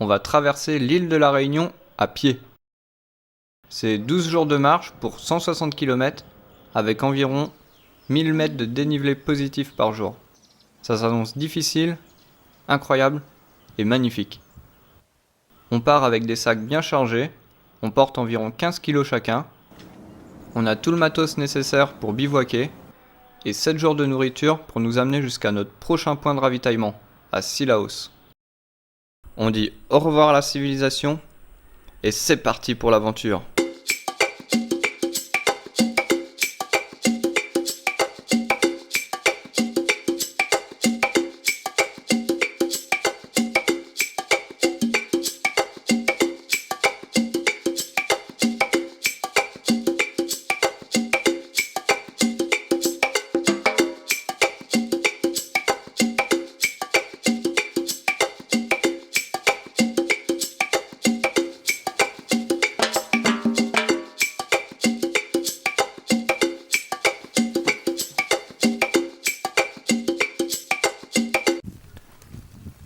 on va traverser l'île de la Réunion à pied. C'est 12 jours de marche pour 160 km avec environ 1000 mètres de dénivelé positif par jour. Ça s'annonce difficile, incroyable et magnifique. On part avec des sacs bien chargés, on porte environ 15 kg chacun, on a tout le matos nécessaire pour bivouaquer et 7 jours de nourriture pour nous amener jusqu'à notre prochain point de ravitaillement, à Cilaos. On dit au revoir à la civilisation et c'est parti pour l'aventure.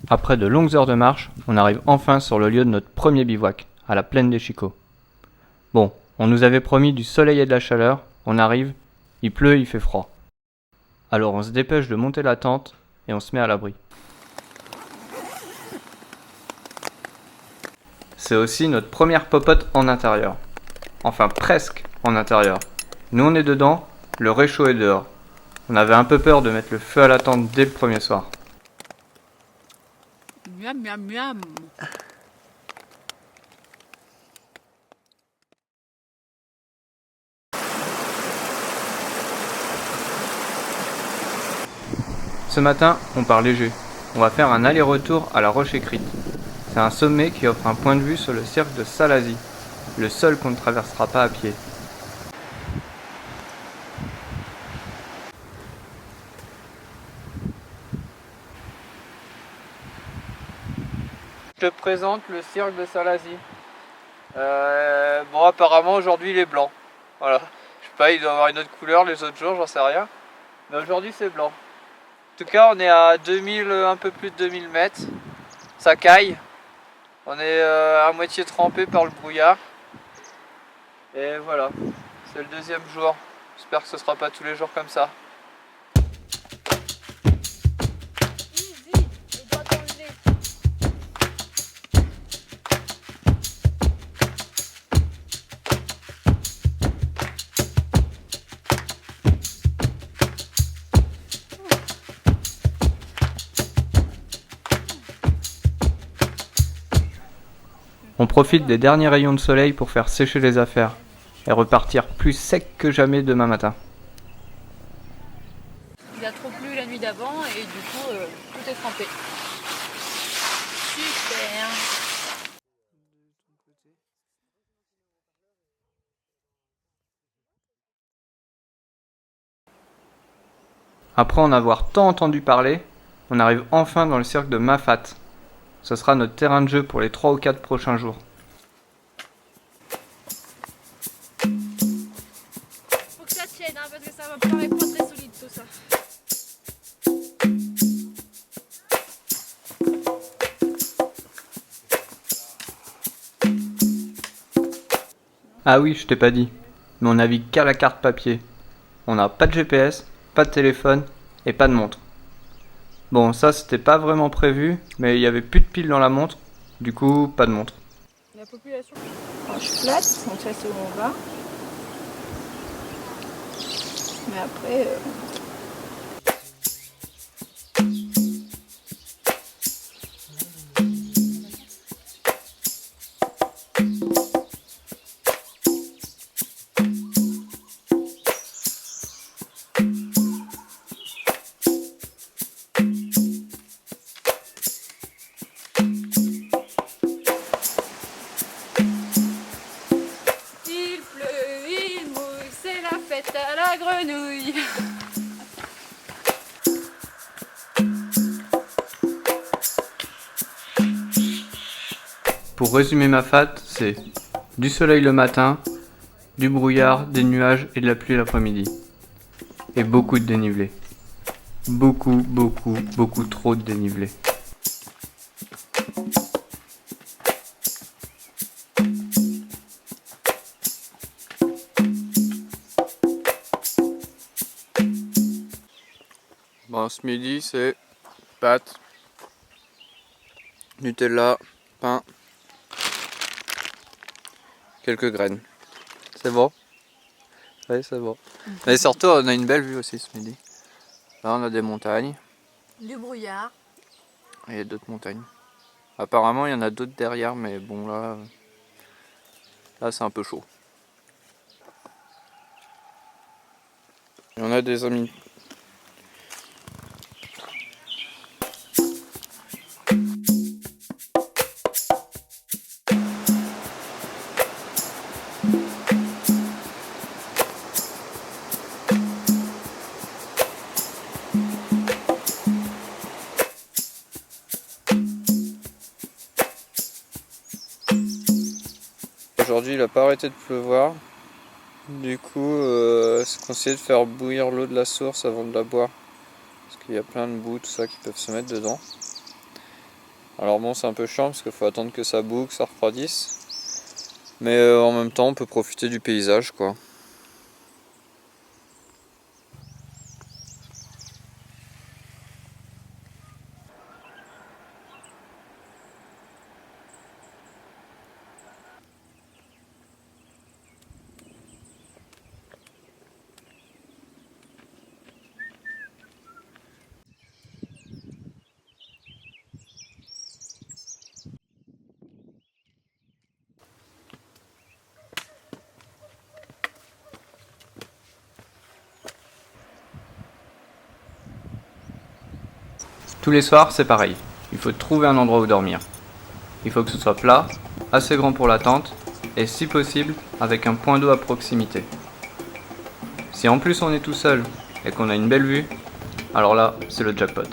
Après de longues heures de marche, on arrive enfin sur le lieu de notre premier bivouac, à la plaine des Chicots. Bon, on nous avait promis du soleil et de la chaleur, on arrive, il pleut, il fait froid. Alors on se dépêche de monter la tente et on se met à l'abri. C'est aussi notre première popote en intérieur. Enfin presque en intérieur. Nous on est dedans, le réchaud est dehors. On avait un peu peur de mettre le feu à la tente dès le premier soir. Miam, miam, miam. Ce matin, on part léger. On va faire un aller-retour à la Roche Écrite. C'est un sommet qui offre un point de vue sur le cirque de Salazie, le seul qu'on ne traversera pas à pied. Je te présente le cirque de Salazie. Bon, apparemment aujourd'hui il est blanc. Voilà. Je sais pas, il doit avoir une autre couleur les autres jours, j'en sais rien. Mais aujourd'hui c'est blanc. En tout cas, on est à 2000, un peu plus de 2000 mètres. Ça caille. On est à moitié trempé par le brouillard. Et voilà, c'est le deuxième jour. J'espère que ce sera pas tous les jours comme ça. On profite des derniers rayons de soleil pour faire sécher les affaires et repartir plus sec que jamais demain matin. Il a trop plu la nuit d'avant et du coup tout est trempé. Super. Après en avoir tant entendu parler, on arrive enfin dans le cirque de Mafat. Ce sera notre terrain de jeu pour les 3 ou 4 prochains jours. Faut que ça tienne hein, parce que ça va pas être pas très solide tout ça. Ah oui, je t'ai pas dit, mais on navigue qu'à la carte papier. On n'a pas de GPS, pas de téléphone et pas de montre. Bon, ça c'était pas vraiment prévu, mais il y avait plus de piles dans la montre, du coup pas de montre. La population. Je plate, on sait où on va. Mais après. Il pleut, il mouille, c'est la fête à la grenouille. Pour résumer Mafat, c'est du soleil le matin, du brouillard, des nuages et de la pluie l'après-midi. Et beaucoup de dénivelé. Beaucoup trop de dénivelé. Bon, ce midi c'est pâtes, Nutella, pain, quelques graines. C'est bon? Oui, c'est bon. Et surtout, on a une belle vue aussi ce midi. Là, on a des montagnes. Du brouillard. Et il y a d'autres montagnes. Apparemment, il y en a d'autres derrière, mais bon, là c'est un peu chaud. Et on a des amis. Aujourd'hui, il n'a pas arrêté de pleuvoir. Du coup, c'est conseillé de faire bouillir l'eau de la source avant de la boire. Parce qu'il y a plein de boue, tout ça, qui peuvent se mettre dedans. Alors bon, c'est un peu chiant parce qu'il faut attendre que ça boue, que ça refroidisse. Mais en même temps, on peut profiter du paysage, quoi. Tous les soirs, c'est pareil. Il faut trouver un endroit où dormir. Il faut que ce soit plat, assez grand pour la tente, et si possible, avec un point d'eau à proximité. Si en plus on est tout seul et qu'on a une belle vue, alors là, c'est le jackpot.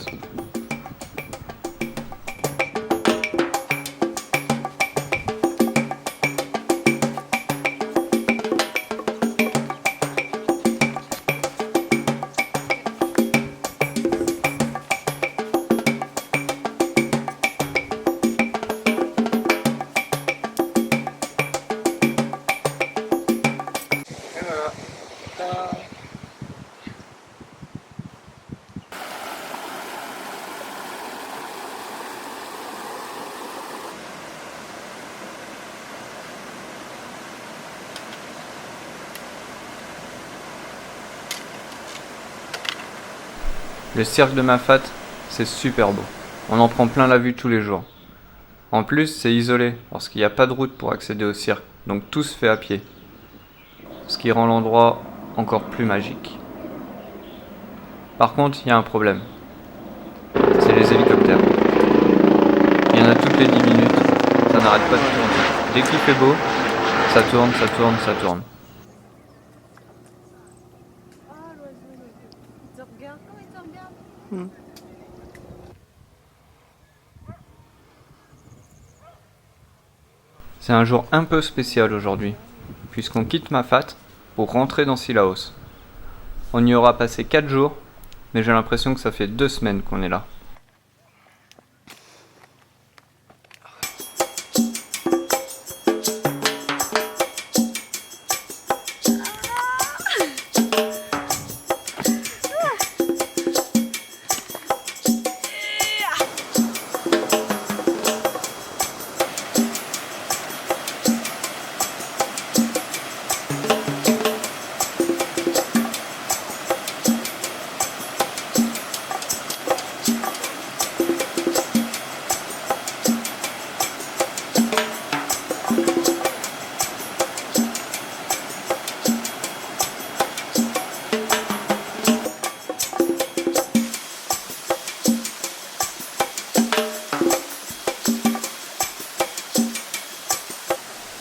Et voilà. Ta-da. Le cirque de Mafate, c'est super beau. On en prend plein la vue tous les jours. En plus, c'est isolé, parce qu'il n'y a pas de route pour accéder au cirque, donc tout se fait à pied. Ce qui rend l'endroit encore plus magique. Par contre, il y a un problème. C'est les hélicoptères. Il y en a toutes les 10 minutes, ça n'arrête pas de tourner. Dès qu'il fait beau, ça tourne, ça tourne, ça tourne. Oh, l'oiseau, il te regarde. Oh, il te regarde. C'est un jour un peu spécial aujourd'hui, puisqu'on quitte Mafate pour rentrer dans Cilaos. On y aura passé 4 jours, mais j'ai l'impression que ça fait 2 semaines qu'on est là.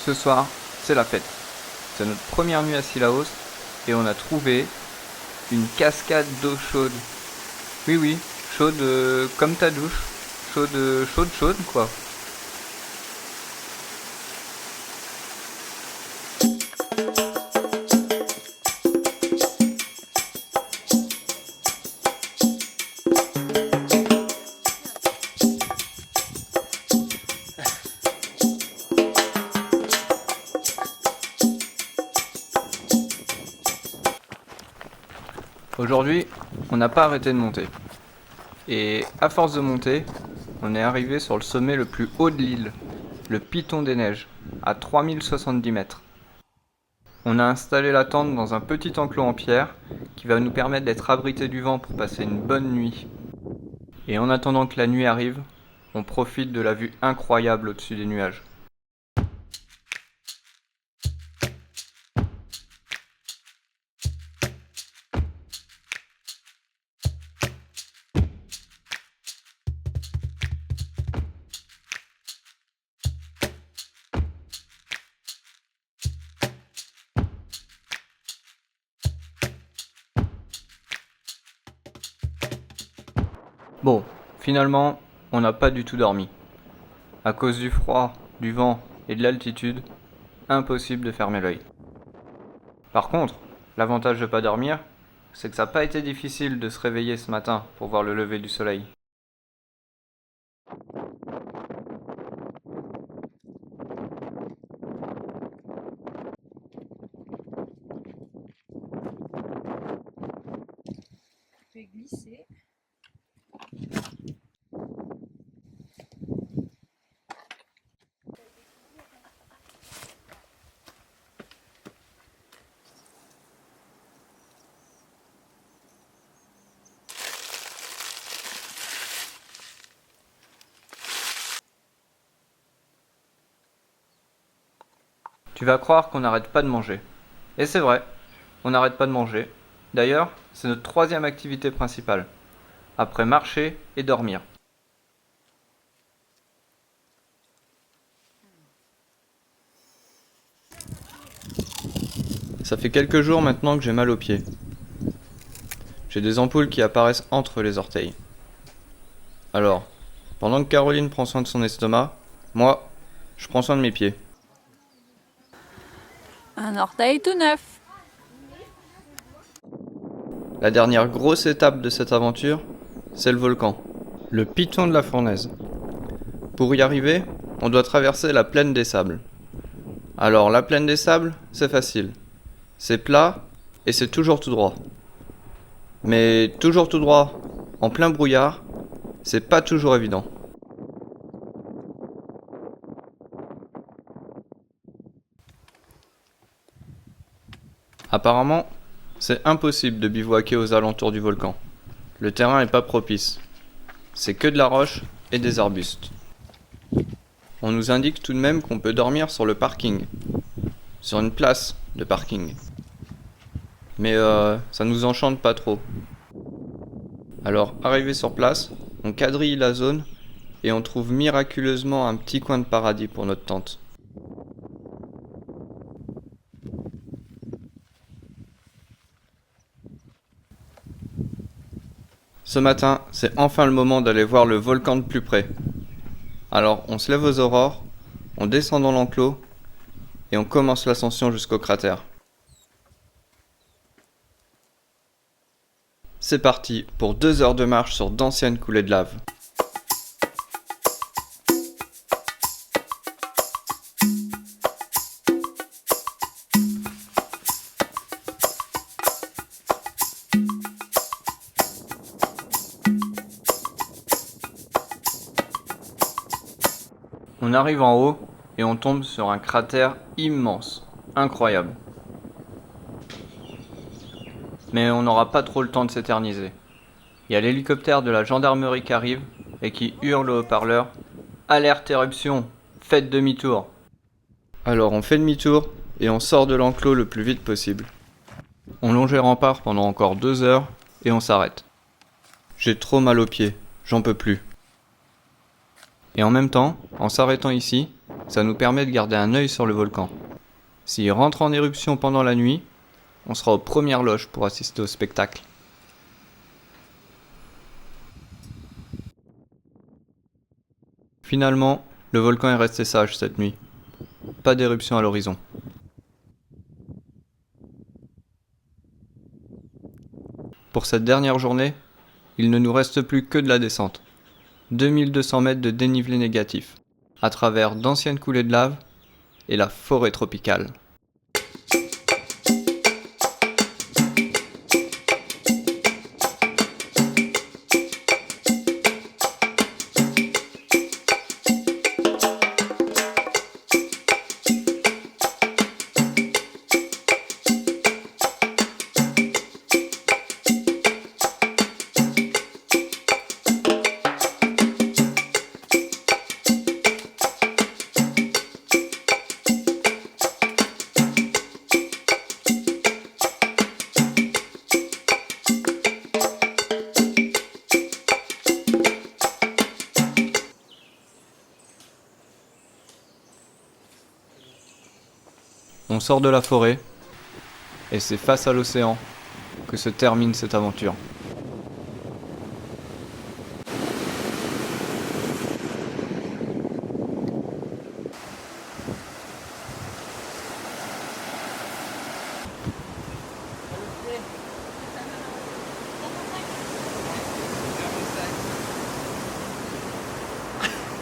Ce soir, c'est la fête. C'est notre première nuit à Cilaos et on a trouvé une cascade d'eau chaude. Oui, oui, chaude comme ta douche. Chaude, chaude, chaude, quoi. Aujourd'hui, on n'a pas arrêté de monter. Et à force de monter, on est arrivé sur le sommet le plus haut de l'île, le Piton des Neiges, à 3070 mètres. On a installé la tente dans un petit enclos en pierre qui va nous permettre d'être abrités du vent pour passer une bonne nuit. Et en attendant que la nuit arrive, on profite de la vue incroyable au-dessus des nuages. Bon, finalement, on n'a pas du tout dormi. À cause du froid, du vent et de l'altitude, impossible de fermer l'œil. Par contre, l'avantage de pas dormir, c'est que ça n'a pas été difficile de se réveiller ce matin pour voir le lever du soleil. Je vais glisser. Tu vas croire qu'on n'arrête pas de manger. Et c'est vrai, on n'arrête pas de manger. D'ailleurs, c'est notre troisième activité principale, après marcher et dormir. Ça fait quelques jours maintenant que j'ai mal aux pieds. J'ai des ampoules qui apparaissent entre les orteils. Alors, pendant que Caroline prend soin de son estomac, moi, je prends soin de mes pieds. Un orteil tout neuf. La dernière grosse étape de cette aventure, c'est le volcan, le Piton de la Fournaise. Pour y arriver, on doit traverser la plaine des Sables. Alors la plaine des Sables, c'est facile. C'est plat et c'est toujours tout droit. Mais toujours tout droit, en plein brouillard, c'est pas toujours évident. Apparemment, c'est impossible de bivouaquer aux alentours du volcan. Le terrain n'est pas propice. C'est que de la roche et des arbustes. On nous indique tout de même qu'on peut dormir sur le parking, sur une place de parking. Mais ça nous enchante pas trop. Alors, arrivé sur place, on quadrille la zone et on trouve miraculeusement un petit coin de paradis pour notre tente. Ce matin, c'est enfin le moment d'aller voir le volcan de plus près. Alors, on se lève aux aurores, on descend dans l'enclos et on commence l'ascension jusqu'au cratère. C'est parti pour 2 heures de marche sur d'anciennes coulées de lave. On arrive en haut et on tombe sur un cratère immense, incroyable. Mais on n'aura pas trop le temps de s'éterniser. Il y a l'hélicoptère de la gendarmerie qui arrive et qui hurle au haut-parleur « Alerte éruption, faites demi-tour !» Alors on fait demi-tour et on sort de l'enclos le plus vite possible. On longe les remparts pendant encore 2 heures et on s'arrête. J'ai trop mal aux pieds, j'en peux plus. Et en même temps, en s'arrêtant ici, ça nous permet de garder un œil sur le volcan. S'il rentre en éruption pendant la nuit, on sera aux premières loges pour assister au spectacle. Finalement, le volcan est resté sage cette nuit. Pas d'éruption à l'horizon. Pour cette dernière journée, il ne nous reste plus que de la descente. 2200 mètres de dénivelé négatif, à travers d'anciennes coulées de lave et la forêt tropicale. On sort de la forêt, et c'est face à l'océan que se termine cette aventure.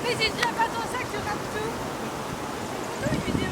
Mais j'ai déjà pas ton sac, tu rates tout. C'est une photo, il lui dit